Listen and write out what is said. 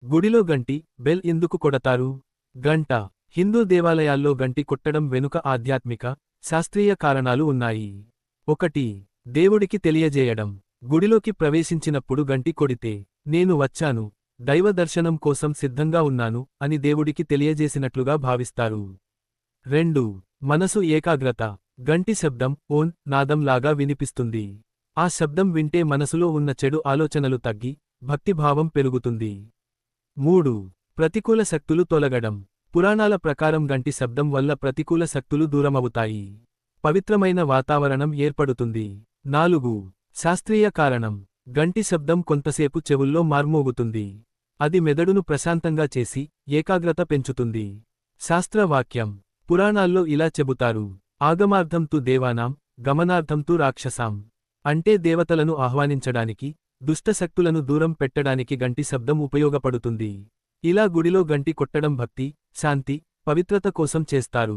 గుడిలో గంటి, బెల్ ఎందుకు కొడతారు? గంట. హిందూ దేవాలయాల్లో గంటి కొట్టడం వెనుక ఆధ్యాత్మిక, శాస్త్రీయ కారణాలు ఉన్నాయి. 1. దేవుడికి తెలియజేయడం. గుడిలోకి ప్రవేశించినప్పుడు గంటి కొడితే, నేను వచ్చాను, దైవ దర్శనం కోసం సిద్ధంగా ఉన్నాను అని దేవుడికి తెలియజేసినట్లుగా భావిస్తారు. 2. మనసు ఏకాగ్రత. గంటి శబ్దం ఓం నాదం లాగా వినిపిస్తుంది. ఆ శబ్దం వింటే మనసులో ఉన్న చెడు ఆలోచనలు తగ్గి, భక్తిభావం పెరుగుతుంది. 3. ప్రతికూల శక్తులు తొలగడం. పురాణాల ప్రకారం గంటి శబ్దం వల్ల ప్రతికూల శక్తులు దూరమవుతాయి. పవిత్రమైన వాతావరణం ఏర్పడుతుంది. 4. శాస్త్రీయ కారణం. గంటి శబ్దం కొంతసేపు చెవుల్లో మార్మోగుతుంది. అది మెదడును ప్రశాంతంగా చేసి, ఏకాగ్రత పెంచుతుంది. శాస్త్రవాక్యం. పురాణాల్లో ఇలా చెబుతారు. ఆగమార్థం తు దేవానాం, గమనార్థం తు రాక్షసాం. అంటే దేవతలను ఆహ్వానించడానికి, దుష్టశక్తులను దూరం పెట్టడానికి గంటి శబ్దం ఉపయోగపడుతుంది. ఇలా గుడిలో గంటి కొట్టడం భక్తి, శాంతి, పవిత్రత కోసం చేస్తారు.